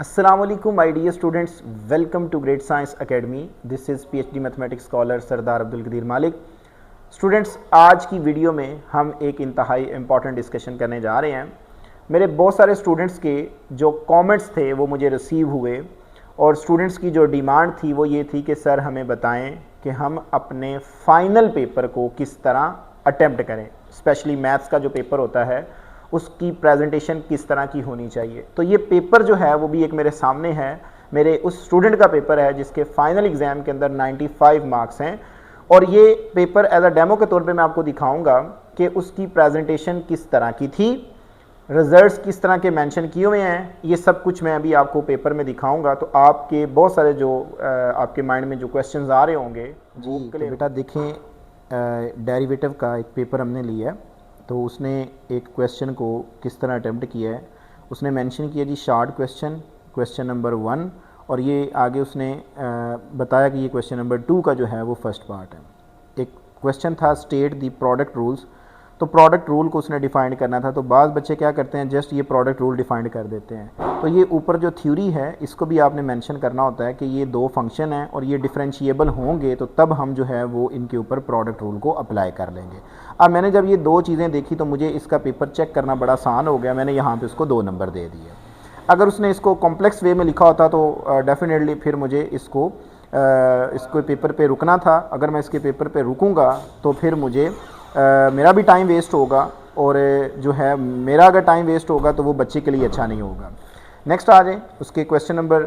अस्सलाम वालेकुम my dear students, welcome to Great Science Academy. This is PhD mathematics scholar Sardar Abdul Qadeer Malik. Students, आज की video में हम एक इंतहाई इम्पॉर्टेंट डिस्कशन करने जा रहे हैं। मेरे बहुत सारे स्टूडेंट्स के जो कमेंट्स थे वो मुझे रिसीव हुए और स्टूडेंट्स की जो डिमांड थी वो ये थी कि सर हमें बताएं कि हम अपने फाइनल पेपर को किस तरह अटेम्प्ट करें। स्पेशली मैथ्स का जो पेपर होता है उसकी प्रेजेंटेशन किस तरह की होनी चाहिए। तो ये पेपर जो है वो भी एक मेरे सामने है, मेरे उस स्टूडेंट का पेपर है जिसके फाइनल एग्ज़ाम के अंदर 95 मार्क्स हैं। और ये पेपर एज अ डेमो के तौर पे मैं आपको दिखाऊंगा कि उसकी प्रेजेंटेशन किस तरह की थी, रिजल्ट्स किस तरह के मेंशन किए हुए हैं, ये सब कुछ मैं अभी आपको पेपर में दिखाऊंगा। तो आपके बहुत सारे जो आपके माइंड में जो क्वेश्चंस आ रहे होंगे जी। तो बेटा देखें, डेरिवेटिव का एक पेपर हमने लिया है, तो उसने एक क्वेश्चन को किस तरह अटैम्प्ट किया है। उसने मेंशन किया जी शॉर्ट क्वेश्चन नंबर 1, और ये आगे उसने बताया कि ये क्वेश्चन नंबर 2 का जो है वो फर्स्ट पार्ट है। एक क्वेश्चन था स्टेट दी प्रोडक्ट रूल्स, तो प्रोडक्ट रूल को उसने डिफाइन करना था। तो बाज़ बच्चे क्या करते हैं, जस्ट ये प्रोडक्ट रूल डिफाइन कर देते हैं। तो ये ऊपर जो थ्योरी है इसको भी आपने मेंशन करना होता है कि ये दो फंक्शन हैं और ये डिफरेंशिएबल होंगे, तो तब हम जो है वो इनके ऊपर प्रोडक्ट रूल को अप्लाई कर लेंगे। अब मैंने जब ये दो चीज़ें देखी तो मुझे इसका पेपर चेक करना बड़ा आसान हो गया। मैंने यहाँ पे उसको 2 नंबर दे दिए। अगर उसने इसको कॉम्प्लेक्स वे में लिखा होता तो डेफिनेटली फिर मुझे इसको पेपर पे रुकना था। अगर मैं इसके पेपर पे रुकूंगा तो फिर मुझे मेरा भी टाइम वेस्ट होगा, और जो है मेरा अगर टाइम वेस्ट होगा तो वो बच्चे के लिए अच्छा नहीं होगा। नेक्स्ट आ जाए, उसके क्वेश्चन नंबर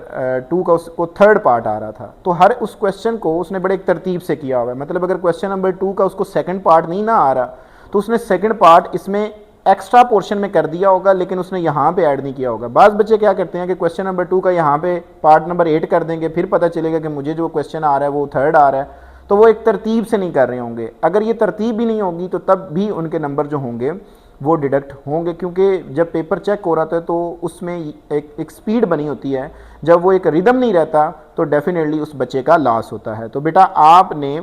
2 का उसको थर्ड पार्ट आ रहा था। तो हर उस क्वेश्चन को उसने बड़े एक तरतीब से किया हुआ है। मतलब अगर क्वेश्चन नंबर 2 का उसको सेकंड पार्ट नहीं ना आ रहा तो उसने सेकंड पार्ट इसमें एक्स्ट्रा पोर्शन में कर दिया होगा, लेकिन उसने यहाँ पे ऐड नहीं किया होगा। बाज़ बच्चे क्या करते हैं कि क्वेश्चन नंबर 2 का यहाँ पे पार्ट नंबर 8 कर देंगे, फिर पता चलेगा कि मुझे जो क्वेश्चन आ रहा है वो थर्ड आ रहा है, तो वो एक तरतीब से नहीं कर रहे होंगे। अगर ये तरतीब भी नहीं होगी तो तब भी उनके नंबर जो होंगे वो डिडक्ट होंगे, क्योंकि जब पेपर चेक हो रहा था तो उसमें एक स्पीड बनी होती है। जब वो एक रिदम नहीं रहता तो डेफिनेटली उस बच्चे का लॉस होता है। तो बेटा आपने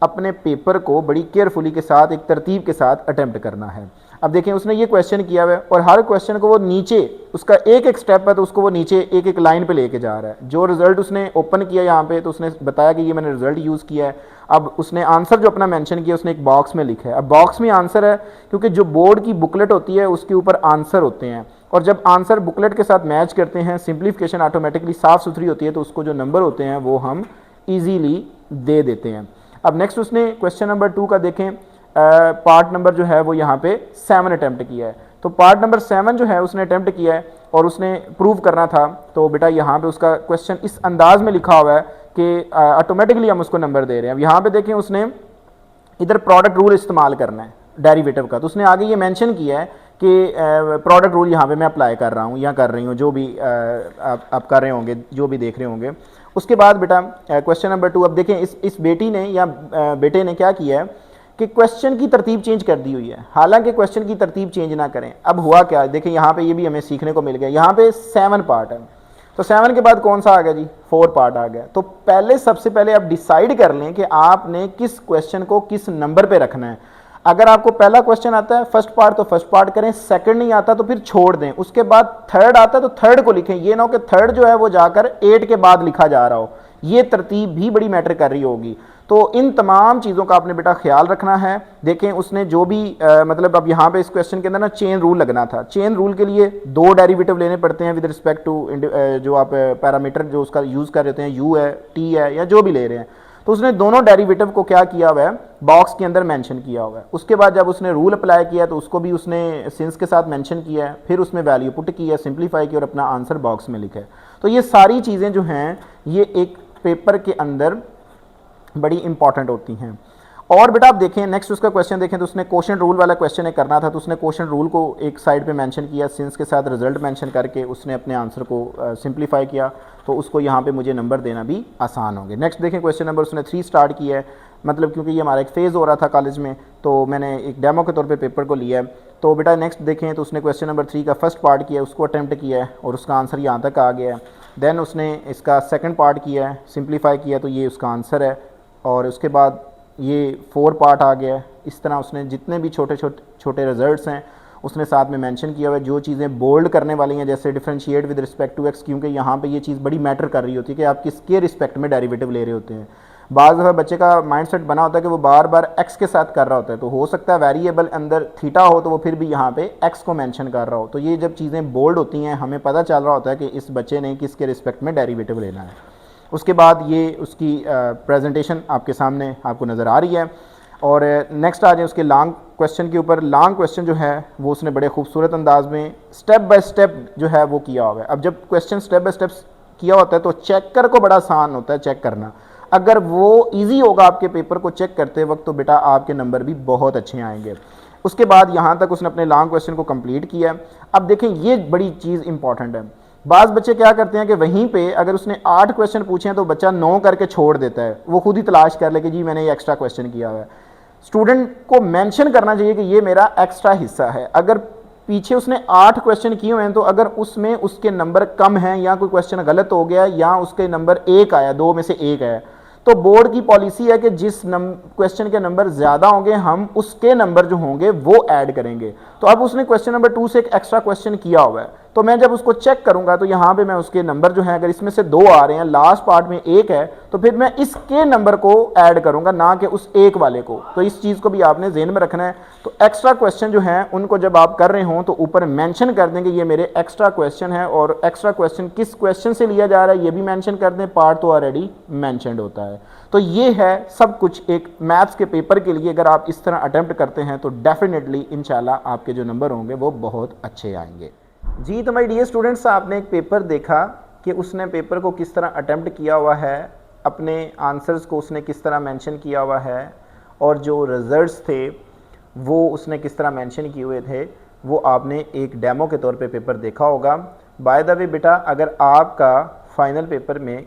अपने पेपर को बड़ी केयरफुली के साथ, एक तरतीब के साथ अटेम्प्ट करना है। अब देखें, उसने ये क्वेश्चन किया हुआ है और हर क्वेश्चन को वो नीचे, उसका एक एक स्टेप है तो उसको वो नीचे एक एक लाइन पे लेके जा रहा है। जो रिजल्ट उसने ओपन किया यहाँ पे तो उसने बताया कि ये मैंने रिजल्ट यूज़ किया है। अब उसने आंसर जो अपना मेंशन किया उसने एक बॉक्स में लिखा है। अब बॉक्स में आंसर है क्योंकि जो बोर्ड की बुकलेट होती है उसके ऊपर आंसर होते हैं, और जब आंसर बुकलेट के साथ मैच करते हैं, सिंप्लीफिकेशन ऑटोमेटिकली साफ़ सुथरी होती है, तो उसको जो नंबर होते हैं वो हम ईजीली दे देते हैं। अब नेक्स्ट उसने क्वेश्चन नंबर 2 का देखें, पार्ट नंबर जो है वो यहाँ पे 7 अटैम्प्ट किया है। तो पार्ट नंबर 7 जो है उसने अटैम्प्ट किया है और उसने प्रूव करना था। तो बेटा यहाँ पे उसका क्वेश्चन इस अंदाज में लिखा हुआ है कि ऑटोमेटिकली हम उसको नंबर दे रहे हैं। अब यहाँ पे देखें, उसने इधर प्रोडक्ट रूल इस्तेमाल करना है डेरिवेटिव का, तो उसने आगे ये मेंशन किया है कि प्रोडक्ट रूल यहाँ पे मैं अप्लाई कर रहा हूँ या कर रही हूँ, जो भी आप कर रहे होंगे, जो भी देख रहे होंगे। उसके बाद बेटा क्वेश्चन नंबर 2, अब देखें इस बेटी ने या बेटे ने क्या किया है कि क्वेश्चन की तरतीब चेंज कर दी हुई है, हालांकि क्वेश्चन की तरतीब चेंज ना करें। अब हुआ क्या, देखें यहाँ पे ये भी हमें सीखने को मिल गया। यहाँ पे 7 पार्ट है, तो 7 के बाद कौन सा आ गया जी, 4 पार्ट आ गया। तो पहले सबसे पहले आप डिसाइड कर लें कि आपने किस क्वेश्चन को किस नंबर पे रखना है। अगर आपको पहला क्वेश्चन आता है फर्स्ट पार्ट तो फर्स्ट पार्ट करें, सेकंड नहीं आता तो फिर छोड़ दें। उसके बाद थर्ड आता है तो थर्ड को लिखें, ये ना हो कि थर्ड जो है वो जाकर 8 के बाद लिखा जा रहा हो। ये तरतीब भी बड़ी मैटर कर रही होगी। तो इन तमाम चीज़ों का आपने बेटा ख्याल रखना है। देखें उसने जो भी मतलब अब यहाँ पे इस क्वेश्चन के अंदर ना चेन रूल लगना था। चेन रूल के लिए 2 डेरिवेटिव लेने पड़ते हैं विद रिस्पेक्ट टू जो आप पैरामीटर जो उसका यूज़ कर रहे हैं, यू है, टी है, या जो भी ले रहे हैं। तो उसने दोनों डेरिवेटिव को क्या किया हुआ है, बॉक्स के अंदर मेंशन किया हुआ है। उसके बाद जब उसने रूल अप्लाई किया तो उसको भी उसने सिंस के साथ मेंशन किया है, फिर उसमें वैल्यू पुट किया, सिंप्लीफाई किया और अपना आंसर बॉक्स में लिखा है। तो ये सारी चीज़ें जो हैं ये एक पेपर के अंदर बड़ी इंपॉर्टेंट होती हैं। और बेटा आप देखें नेक्स्ट उसका क्वेश्चन देखें, तो उसने क्वेश्चन रूल वाला क्वेश्चन एक करना था, तो उसने क्वेश्चन रूल को एक साइड पे मेंशन किया, सिंस के साथ रिजल्ट मेंशन करके उसने अपने आंसर को सिंप्लीफाई किया, तो उसको यहाँ पे मुझे नंबर देना भी आसान होंगे। नेक्स्ट देखें क्वेश्चन नंबर उसने 3 स्टार्ट किया है, मतलब क्योंकि ये हमारा एक फेज़ हो रहा था कॉलेज में, तो मैंने एक डेमो के तौर पर पेपर को लिया है। तो बेटा नेक्स्ट देखें, तो उसने क्वेश्चन नंबर 3 का फर्स्ट पार्ट किया है, उसको अटैम्प्ट किया है और उसका आंसर यहाँ तक आ गया है। देन उसने इसका सेकंड पार्ट किया है, सिंप्लीफाई किया, तो ये उसका आंसर है। और उसके बाद ये 4 पार्ट आ गया है। इस तरह उसने जितने भी छोटे छोटे रिजल्ट्स हैं उसने साथ में मेंशन किया हुआ है। जो चीज़ें बोल्ड करने वाली हैं जैसे differentiate with respect to X, क्योंकि यहाँ पे ये चीज़ बड़ी मैटर कर रही होती है कि आप किसके रिस्पेक्ट में डेरिवेटिव ले रहे होते हैं। बाज़ दफ़ा बच्चे का माइंडसेट बना होता है कि वो बार बार एक्स के साथ कर रहा होता है, तो हो सकता है वेरिएबल अंदर थीटा हो तो वो फिर भी यहाँ पे एक्स को मेंशन कर रहा हो। तो ये जब चीज़ें बोल्ड होती हैं हमें पता चल रहा होता है कि इस बच्चे ने किसके रिस्पेक्ट में डेरिवेटिव लेना है। उसके बाद ये उसकी प्रेजेंटेशन आपके सामने आपको नज़र आ रही है। और नेक्स्ट आ जाए उसके लॉन्ग क्वेश्चन के ऊपर। लॉन्ग क्वेश्चन जो है वो उसने बड़े खूबसूरत अंदाज में स्टेप बाय स्टेप जो है वो किया हुआ है। अब जब क्वेश्चन स्टेप बाय स्टेप किया होता है तो चेकर को बड़ा आसान होता है चेक करना। अगर वो इजी होगा आपके पेपर को चेक करते वक्त तो बेटा आपके नंबर भी बहुत अच्छे आएंगे। उसके बाद यहाँ तक उसने अपने लॉन्ग क्वेश्चन को कंप्लीट किया। अब देखें ये बड़ी चीज़ इंपॉर्टेंट है। बाज़ बच्चे क्या करते हैं कि वहीं पे अगर उसने 8 क्वेश्चन पूछे हैं तो बच्चा 9 करके छोड़ देता है, वो खुद ही तलाश कर ले कि जी मैंने ये एक्स्ट्रा क्वेश्चन किया हुआ है। स्टूडेंट को मेंशन करना चाहिए कि ये मेरा एक्स्ट्रा हिस्सा है। अगर पीछे उसने 8 क्वेश्चन किए हुए हैं तो अगर उसमें उसके नंबर कम हैं या कोई क्वेश्चन गलत हो गया या उसके नंबर 1 आया, 2 में से 1 है, तो बोर्ड की पॉलिसी है कि जिस क्वेश्चन के नंबर ज़्यादा होंगे हम उसके नंबर जो होंगे वो ऐड करेंगे। तो अब उसने क्वेश्चन नंबर 2 से एक एक्स्ट्रा क्वेश्चन किया हुआ है, तो मैं जब उसको चेक करूंगा तो यहाँ पे मैं उसके नंबर जो है अगर इसमें से 2 आ रहे हैं, लास्ट पार्ट में 1 है, तो फिर मैं इसके नंबर को ऐड करूंगा ना कि उस 1 वाले को। तो इस चीज़ को भी आपने ज़हन में रखना है। तो एक्स्ट्रा क्वेश्चन जो है उनको जब आप कर रहे हो तो ऊपर मेंशन कर देंगे ये मेरे एक्स्ट्रा क्वेश्चन है, और एक्स्ट्रा क्वेश्चन किस क्वेश्चन से लिया जा रहा है ये भी मेंशन कर दें। पार्ट तो ऑलरेडी मेंशनड होता है। तो ये है सब कुछ एक मैथ्स के पेपर के लिए। अगर आप इस तरह अटेम्प्ट करते हैं तो डेफिनेटली इंशाल्लाह आपके जो नंबर होंगे वो बहुत अच्छे आएंगे। जी तो माय डियर स्टूडेंट्स, आपने एक पेपर देखा कि उसने पेपर को किस तरह अटेम्प्ट किया हुआ है, अपने आंसर्स को उसने किस तरह मेंशन किया हुआ है, और जो रिजल्ट्स थे वो उसने किस तरह मेंशन किए हुए थे, वो आपने एक डेमो के तौर पे पेपर देखा होगा। बाय द वे बेटा, अगर आपका फाइनल पेपर में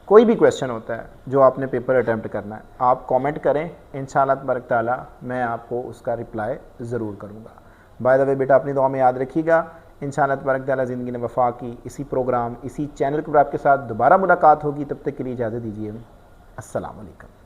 कोई भी क्वेश्चन होता है जो आपने पेपर अटेम्प्ट करना है, आप कमेंट करें, इंशाल्लाह तबारक ताला मैं आपको उसका रिप्लाई ज़रूर करूँगा। बाय द वे बेटा, अपनी दुआ में याद रखिएगा। इंशाल्लाह तबारक ताला ज़िंदगी ने वफ़ा की इसी प्रोग्राम इसी चैनल के ऊपर आपके साथ दोबारा मुलाकात होगी। तब तक के लिए इजाज़त दीजिए। अस्सलाम वालेकुम।